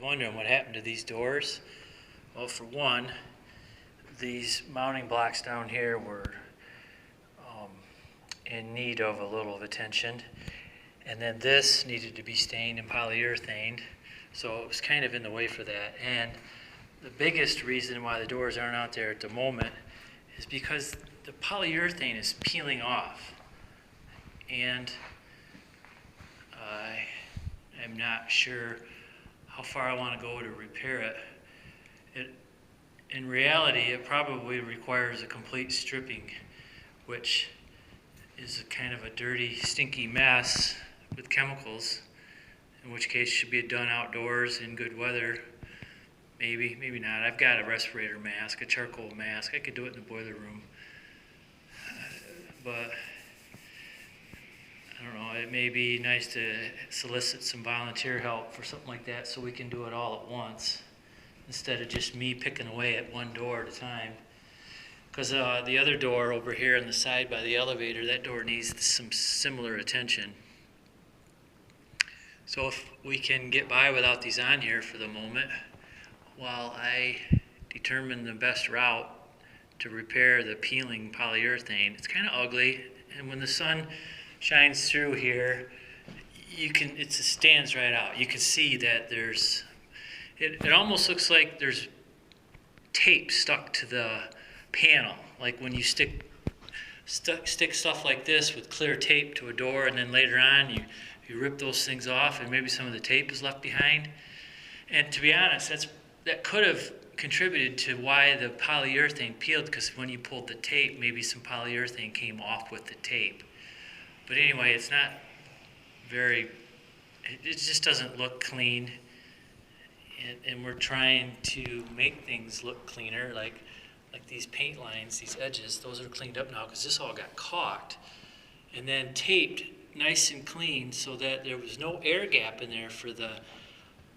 wondering what happened to these doors. Well, for one, these mounting blocks down here were in need of a little attention, and then this needed to be stained and polyurethane, so it was kind of in the way for that. And the biggest reason why the doors aren't out there at the moment is because the polyurethane is peeling off, and I'm not sure how far I want to go to repair it. In reality, it probably requires a complete stripping, which is a kind of a dirty, stinky mess with chemicals, in which case should be done outdoors in good weather. Maybe not. I've got a respirator mask, a charcoal mask. I could do it in the boiler room. But I don't know, it may be nice to solicit some volunteer help for something like that so we can do it all at once, instead of just me picking away at one door at a time. Because the other door over here on the side by the elevator, that door needs some similar attention. So if we can get by without these on here for the moment, while I determine the best route to repair the peeling polyurethane. It's kind of ugly, and when the sun shines through here, it stands right out. You can see that it almost looks like there's tape stuck to the panel, like when you stick stuff like this with clear tape to a door, and then later on you rip those things off and maybe some of the tape is left behind. And to be honest, that could have contributed to why the polyurethane peeled, because when you pulled the tape, maybe some polyurethane came off with the tape. But anyway, it's not it just doesn't look clean, and we're trying to make things look cleaner, like these paint lines, these edges, those are cleaned up now because this all got caulked and then taped nice and clean so that there was no air gap in there for the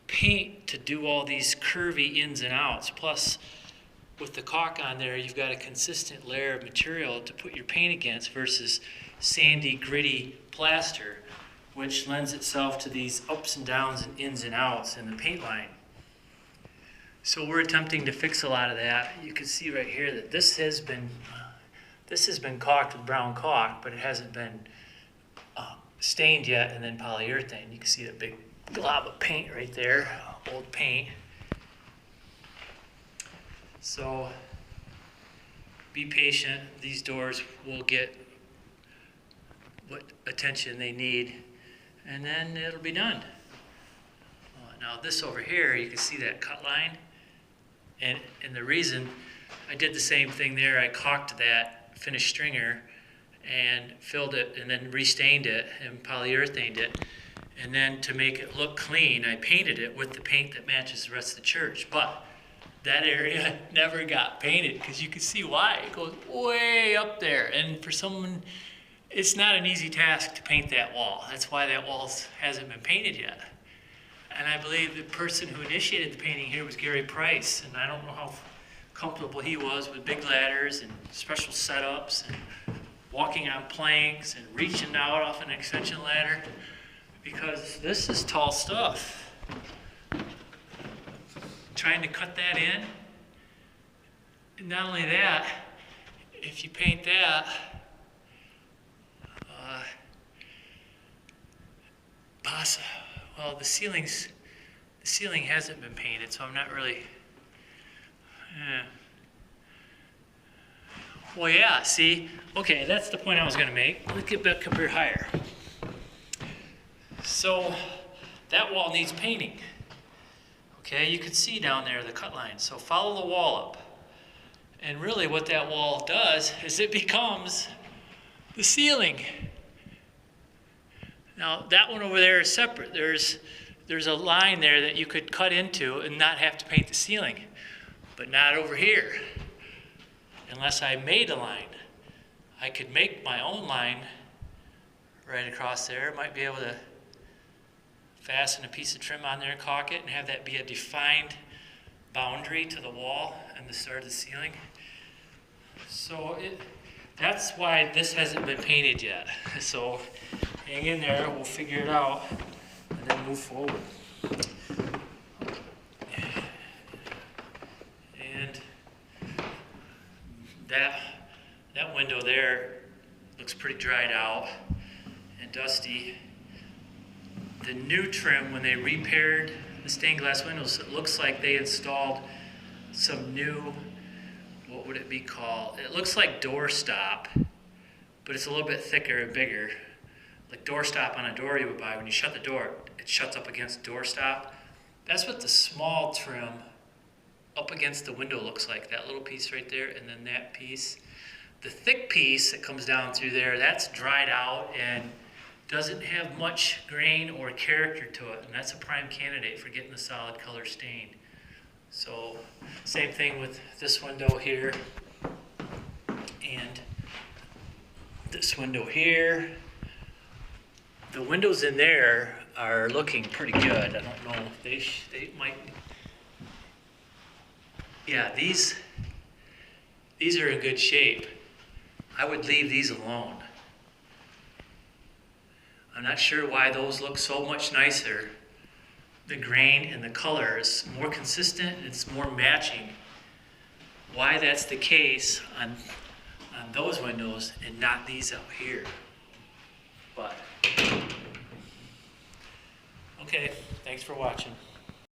paint to do all these curvy ins and outs. Plus, with the caulk on there, you've got a consistent layer of material to put your paint against versus sandy, gritty plaster, which lends itself to these ups and downs and ins and outs in the paint line. So we're attempting to fix a lot of that. You can see right here that this has been caulked with brown caulk, but it hasn't been stained yet, and then polyurethane. You can see that big glob of paint right there, old paint. So be patient. These doors will get what attention they need, and then it'll be done. Now this over here, you can see that cut line, and the reason I did the same thing there, I caulked that finished stringer and filled it and then restained it and polyurethaned it. And then to make it look clean, I painted it with the paint that matches the rest of the church. But that area never got painted because you can see why. It goes way up there. And for someone, it's not an easy task to paint that wall. That's why that wall hasn't been painted yet. And I believe the person who initiated the painting here was Gary Price. And I don't know how comfortable he was with big ladders and special setups and walking on planks and reaching out off an extension ladder, because this is tall stuff. Trying to cut that in. And not only that, if you paint that, well, the ceiling hasn't been painted, so I'm not really. Well, yeah, see? Okay, that's the point I was going to make. Let's get back up here higher. So that wall needs painting. Okay, you can see down there the cut line. So follow the wall up. And really what that wall does is it becomes the ceiling. Now that one over there is separate. There's a line there that you could cut into and not have to paint the ceiling. But not over here. Unless I made a line. I could make my own line right across there. Might be able to fasten a piece of trim on there and caulk it and have that be a defined boundary to the wall and the start of the ceiling. So that's why this hasn't been painted yet. So hang in there, we'll figure it out and then move forward. that window there looks pretty dried out and dusty. The new trim, when they repaired the stained glass windows, it looks like they installed some new, what would it be called? It looks like doorstop, but it's a little bit thicker and bigger. Like doorstop on a door you would buy. When you shut the door, it shuts up against doorstop. That's what the small trim up against the window looks like, that little piece right there, and then that piece. The thick piece that comes down through there, that's dried out and doesn't have much grain or character to it, and that's a prime candidate for getting the solid color stain. So same thing with this window here and this window here. The windows in there are looking pretty good. I don't know, they might, yeah, these are in good shape. I would leave these alone. I'm not sure why those look so much nicer. The grain and the color is more consistent, it's more matching. Why that's the case on those windows and not these out here. But, okay, thanks for watching.